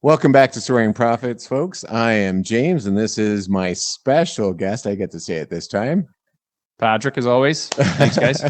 Welcome back to Soaring Profits, folks. I am James, and this is my special guest. I get to say it this time. Patrick, as always. Thanks, guys.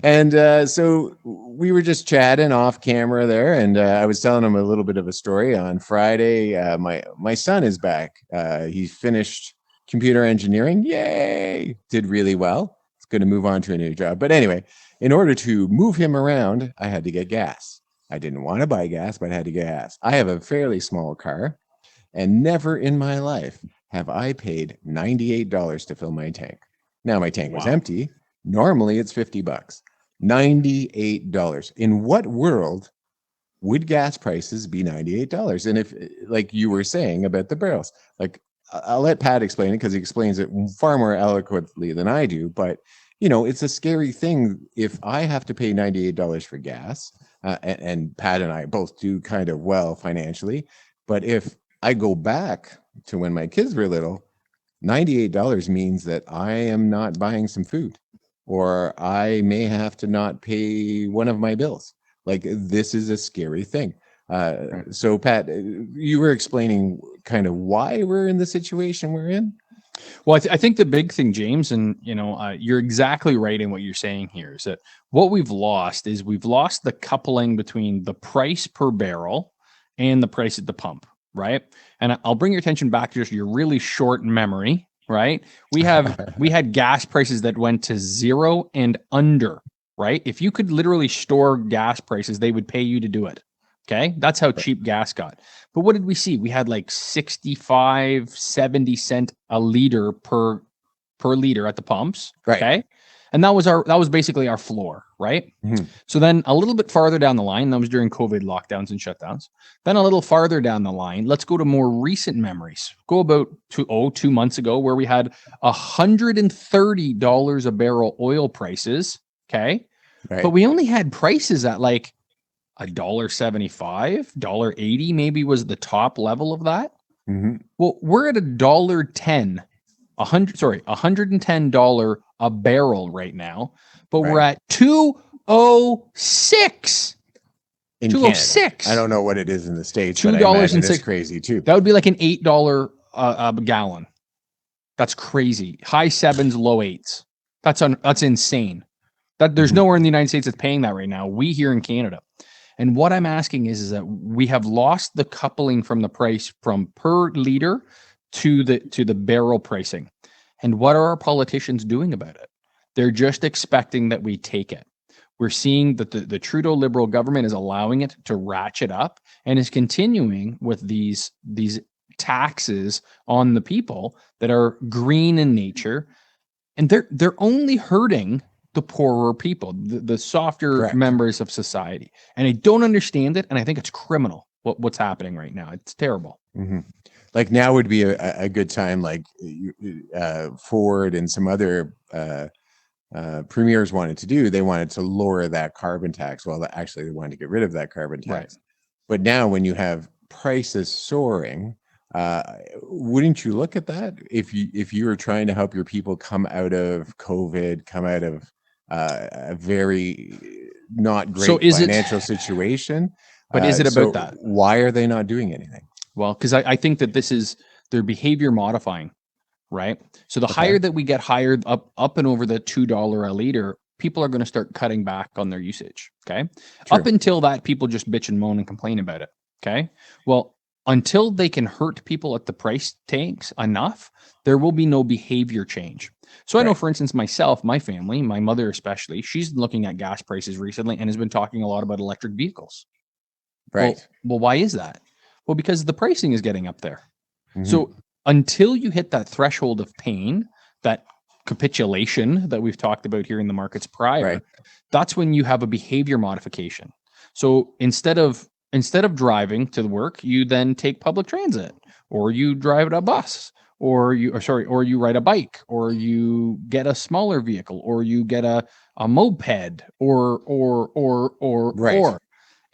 And so we were just chatting off camera there, and I was telling him a little bit of a story. On Friday, my son is back. He finished computer engineering. Yay! Did really well. He's going to move on to a new job. But anyway, in order to move him around, I had to get gas. I didn't want to buy gas, but I had to get gas. I have a fairly small car, and never in my life have I paid $98 to fill my tank. Now my tank was empty. Normally it's $50. $98. In what world would gas prices be $98? And if, like you were saying about the barrels, like I'll let Pat explain it because he explains it far more eloquently than I do. But it's a scary thing if I have to pay $98 for gas, and Pat and I both do kind of well financially. But if I go back to when my kids were little, $98 means that I am not buying some food, or I may have to not pay one of my bills. Like, this is a scary thing. So Pat, you were explaining kind of why we're in the situation we're in. Well, I think the big thing, James, and you're exactly right in what you're saying here, is that what we've lost the coupling between the price per barrel and the price at the pump, right? And I'll bring your attention back to just your really short memory, right? We had gas prices that went to zero and under, right? If you could literally store gas prices, they would pay you to do it. Okay. That's how cheap gas got. But what did we see? We had like 65, 70 cent a liter per liter at the pumps. Right. Okay. And that was basically our floor. Right. Mm-hmm. So then a little bit farther down the line, that was during COVID lockdowns and shutdowns. Then a little farther down the line, let's go to more recent memories. Go about 2 months ago, where we had $130 a barrel oil prices. Okay. Right. But we only had prices at like $1.75, $1.80 maybe was the top level of that. Mm-hmm. Well, we're at $1.10, $110 a barrel right now, but we're at 206. In 206. I don't know what it is in the States, but I imagine it's crazy too. That would be like an $8 a gallon. That's crazy. High sevens, low eights. That's insane. That there's nowhere in the United States that's paying that right now. We here in Canada. And what I'm asking is that we have lost the coupling from the price from per liter to the barrel pricing. And what are our politicians doing about it? They're just expecting that we take it. We're seeing that the Trudeau Liberal government is allowing it to ratchet up and is continuing with these taxes on the people that are green in nature. And they're only hurting the poorer people, the softer Correct. Members of society. And I don't understand it. And I think it's criminal what's happening right now. It's terrible. Mm-hmm. Like now would be a good time, like Ford and some other premiers wanted to do. They wanted to lower that carbon tax. Well, actually, they wanted to get rid of that carbon tax. Right. But now when you have prices soaring, wouldn't you look at that if you were trying to help your people come out of COVID, come out of a very not great financial situation? But is it about that? Why are they not doing anything? Well, because I think that this is their behavior modifying, right? So the higher that we get hired up and over the $2 a liter, people are going to start cutting back on their usage. Okay. True. Up until that, people just bitch and moan and complain about it. Okay. Well, until they can hurt people at the price tanks enough, there will be no behavior change. So I know, for instance, myself, my family, my mother especially, she's looking at gas prices recently and has been talking a lot about electric vehicles. Right. Well, why is that? Well, because the pricing is getting up there. Mm-hmm. So until you hit that threshold of pain, that capitulation that we've talked about here in the markets prior, that's when you have a behavior modification. So instead of driving to the work, you then take public transit, or you drive a bus, or you ride a bike, or you get a smaller vehicle, or you get a moped, or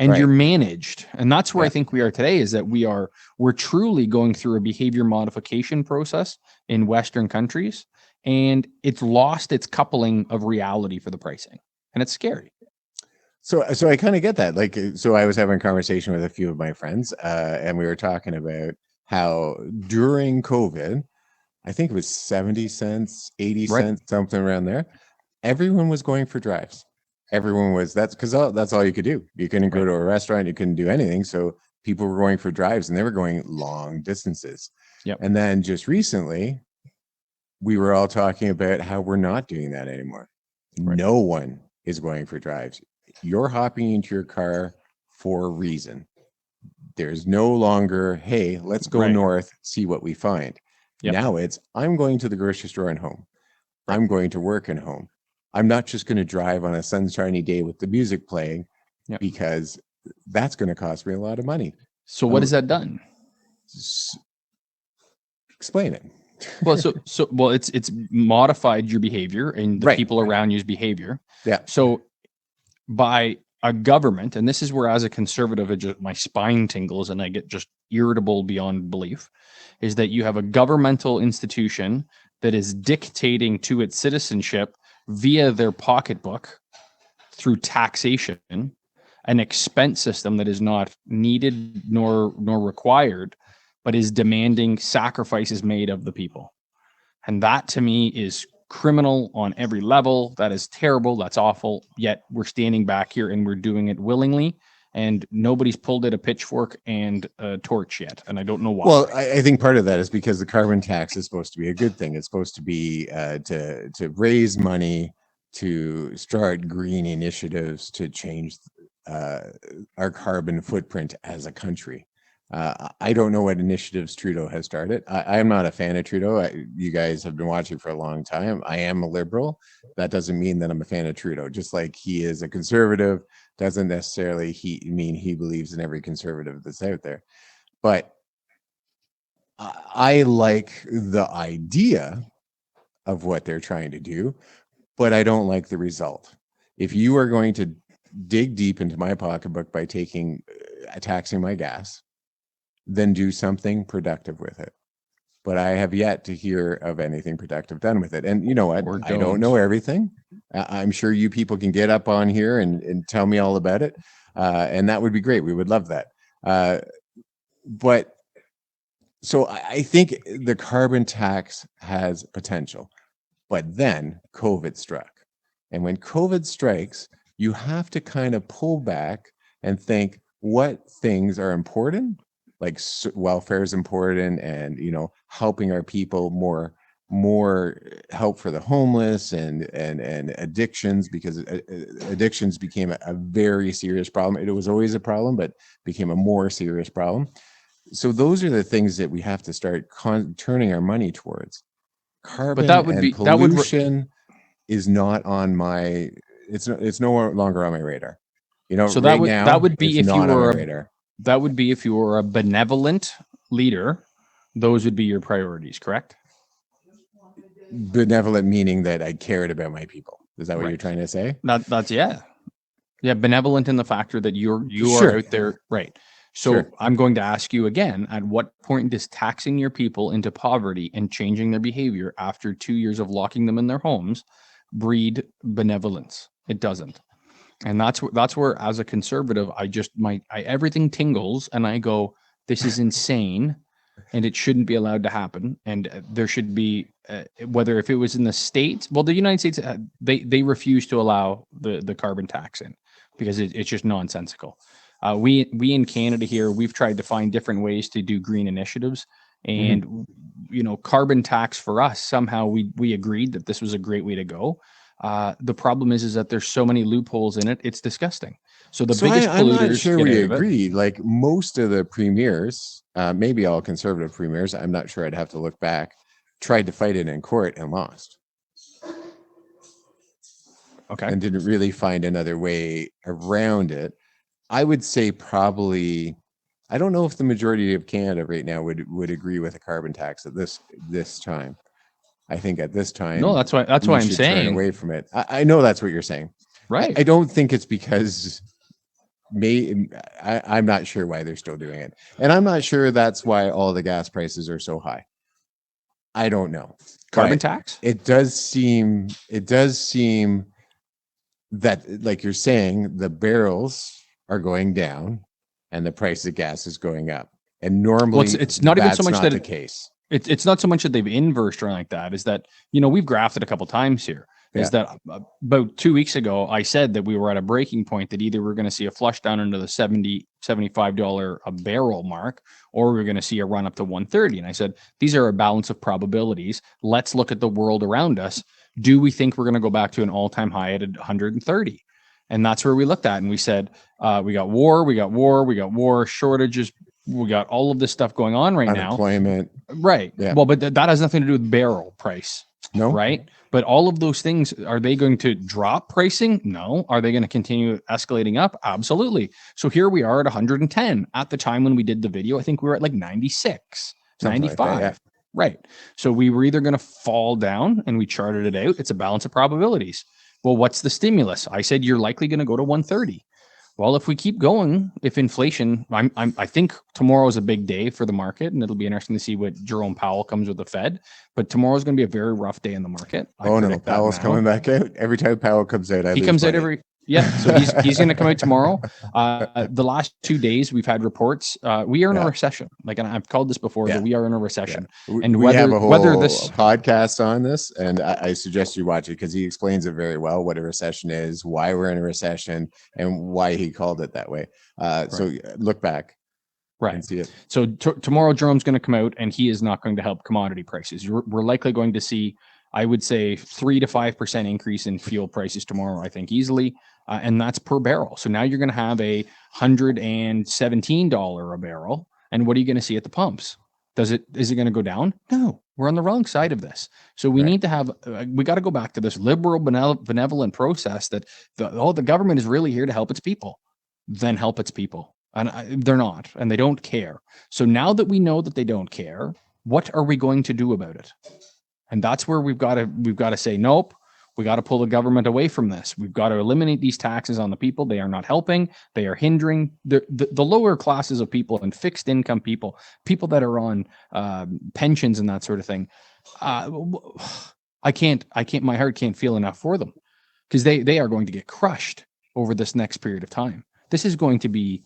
and you're managed. And that's where I think we are today, is that we're truly going through a behavior modification process in Western countries, and it's lost its coupling of reality for the pricing, and it's scary. So I kind of get that. Like, so I was having a conversation with a few of my friends, and we were talking about how during COVID, I think it was 70 cents, 80 Right. cents, something around there. Everyone was going for drives. Everyone was that's because that's all you could do. You couldn't go Right. to a restaurant, you couldn't do anything. So people were going for drives and they were going long distances. Yep. And then just recently, we were all talking about how we're not doing that anymore. Right. No one is going for drives. You're hopping into your car for a reason. There's no longer, hey, let's go Right. north, see what we find. Yep. Now it's, I'm going to the grocery store and home. Right. I'm going to work and home. I'm not just going to drive on a sunshiny day with the music playing Yep. because that's going to cost me a lot of money. So what has that done? Explain it. Well, well, it's modified your behavior and the Right. people around you's behavior. Yeah. So by a government, and this is where as a conservative, my spine tingles and I get just irritable beyond belief, is that you have a governmental institution that is dictating to its citizenship via their pocketbook through taxation, an expense system that is not needed nor required, but is demanding sacrifices made of the people. And that to me is criminal on every level. That is terrible. That's awful. Yet we're standing back here and we're doing it willingly. And nobody's pulled out a pitchfork and a torch yet. And I don't know why. Well, I think part of that is because the carbon tax is supposed to be a good thing. It's supposed to be to raise money to start green initiatives to change uh, our carbon footprint as a country. I don't know what initiatives Trudeau has started. I'm not a fan of Trudeau. You guys have been watching for a long time. I am a liberal. That doesn't mean that I'm a fan of Trudeau. Just like he is a conservative, doesn't necessarily mean he believes in every conservative that's out there. But I like the idea of what they're trying to do, but I don't like the result. If you are going to dig deep into my pocketbook by taxing my gas, then do something productive with it. But I have yet to hear of anything productive done with it. And you know what? I don't know everything. I'm sure you people can get up on here and tell me all about it. And that would be great. We would love that. But so I think the carbon tax has potential, but then COVID struck. And when COVID strikes, you have to kind of pull back and think what things are important, like welfare is important, and helping our people more help for the homeless and addictions, because addictions became a very serious problem. It was always a problem, but became a more serious problem. So those are the things that we have to start turning our money towards. Carbon and pollution is not on my. It's no longer on my radar. So right now that would be it's if you not on my were radar. that would be if you were a benevolent leader. Those would be your priorities, correct? Benevolent meaning that I cared about my people. Is that what Right. you're trying to say? That's yeah, benevolent in the factor that you Sure. are out there, right? So Sure. I'm going to ask you again: at what point does taxing your people into poverty and changing their behavior after 2 years of locking them in their homes breed benevolence? It doesn't. And that's where as a conservative everything tingles and I go, this is insane and it shouldn't be allowed to happen. And there should be whether if it was in the states, well, the United States, they refuse to allow the carbon tax in because it's just nonsensical. We in Canada here, we've tried to find different ways to do green initiatives, and carbon tax for us, somehow we agreed that this was a great way to go. The problem is that there's so many loopholes in it. It's disgusting. So the biggest I'm not polluters sure get we out of it. agree. Like most of the premiers, maybe all conservative premiers, I'm not sure. I'd have to look back. Tried to fight it in court and lost. Okay. And didn't really find another way around it. I would say probably. I don't know if the majority of Canada right now would agree with a carbon tax at this time. I think at this time, No, that's why we I'm should turn saying. away from it. I know that's what you're saying. Right. I don't think it's because I'm not sure why they're still doing it, and I'm not sure that's why all the gas prices are so high. I don't know. Carbon But tax? it does seem that, like you're saying, the barrels are going down and the price of gas is going up. And Well, normally it's not even so that's much not that the case. it's not so much that they've inversed or anything like that. Is that, we've graphed it a couple times here. Yeah. Is that about 2 weeks ago, I said that we were at a breaking point, that either we're going to see a flush down into the $70-$75 a barrel mark, or we're going to see a run up to 130. And I said, these are a balance of probabilities. Let's look at the world around us. Do we think we're going to go back to an all-time high at 130? And that's where we looked at, and we said, we got war, shortages, we got all of this stuff going on right now. Unemployment. Right. Yeah. Well, but that has nothing to do with barrel price. No. Right. But all of those things, are they going to drop pricing? No. Are they going to continue escalating up? Absolutely. So here we are at 110. At the time when we did the video, I think we were at like 96, Something 95. like that, yeah. Right. So we were either going to fall down, and we charted it out. It's a balance of probabilities. Well, what's the stimulus? I said you're likely going to go to 130. Well, if we keep going, if inflation, I think tomorrow is a big day for the market, and it'll be interesting to see what Jerome Powell comes with the Fed. But tomorrow is going to be a very rough day in the market. Oh no, Powell's coming back out. Every time Powell comes out, he comes out every. Yeah, so he's going to come out tomorrow. The last 2 days we've had reports. We are in a recession. Like, and I've called this before, but we are in a recession. Yeah. And we have a whole this podcast on this, and I suggest you watch it because he explains it very well, what a recession is, why we're in a recession, and why he called it that way. So look back. Right. And see it. So tomorrow Jerome's going to come out, and he is not going to help commodity prices. We're likely going to see, I would say, 3 to 5% increase in fuel prices tomorrow, I think, easily. And that's per barrel. So now you're going to have a $117 a barrel. And what are you going to see at the pumps? Is it going to go down? No, we're on the wrong side of this. So we need to have, we got to go back to this liberal benevolent process that the government is really here to help its people. Then help its people. And they're not, and they don't care. So now that we know that they don't care, what are we going to do about it? And that's where we've got to say, nope, we got to pull the government away from this. We've got to eliminate these taxes on the people. They are not helping. They are hindering the lower classes of people and fixed income people that are on pensions and that sort of thing. I can't, my heart can't feel enough for them, because they are going to get crushed over this next period of time. This is going to be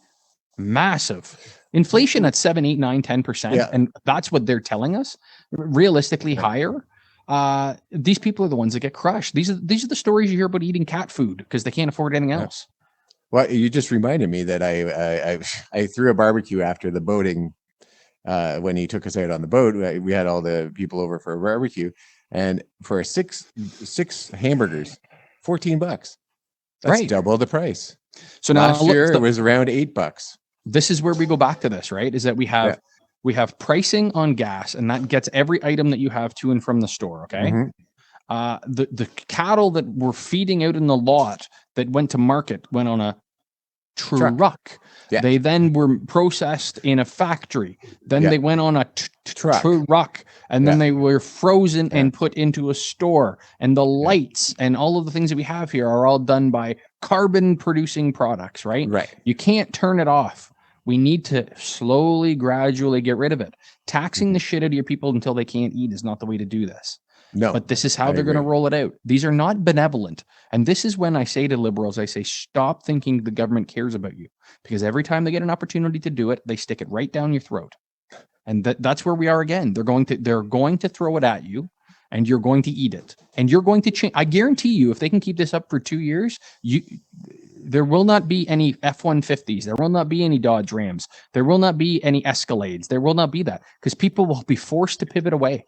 massive inflation at 7, 8, 9, 10%. And that's what they're telling us. Realistically, higher. These people are the ones that get crushed. These are the stories you hear about eating cat food because they can't afford anything else. Well, you just reminded me that I threw a barbecue after the boating. When he took us out on the boat, we had all the people over for a barbecue, and for six hamburgers, $14. That's double the price. So now last year it was around $8. This is where we go back to this, right? Is that we have pricing on gas, and that gets every item that you have to and from the store. Okay. Mm-hmm. The cattle that we're feeding out in the lot that went to market went on a truck. Yeah. They then were processed in a factory. Then they went on a truck, and then they were frozen and put into a store. And the lights and all of the things that we have here are all done by carbon producing products, right? Right. You can't turn it off. We need to slowly, gradually get rid of it. Taxing the shit out of your people until they can't eat is not the way to do this. No. But this is how they're going to roll it out. These are not benevolent. And this is when I say to liberals, I say, stop thinking the government cares about you. Because every time they get an opportunity to do it, they stick it right down your throat. And that's where we are again. They're going to throw it at you, and you're going to eat it. And you're going to change. I guarantee you, if they can keep this up for 2 years, there will not be any F-150s. There will not be any Dodge Rams. There will not be any Escalades. There will not be that, because people will be forced to pivot away.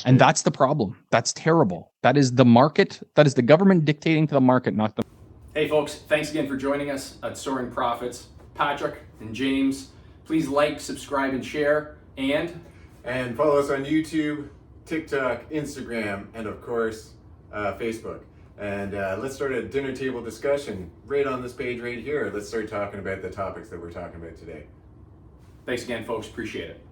And that's the problem. That's terrible. That is the market. That is the government dictating to the market, not the. Hey folks, thanks again for joining us at Soaring Profits. Patrick and James, please like, subscribe, and share. And follow us on YouTube, TikTok, Instagram, and of course, Facebook. And let's start a dinner table discussion right on this page right here. Let's start talking about the topics that we're talking about today. Thanks again, folks. Appreciate it.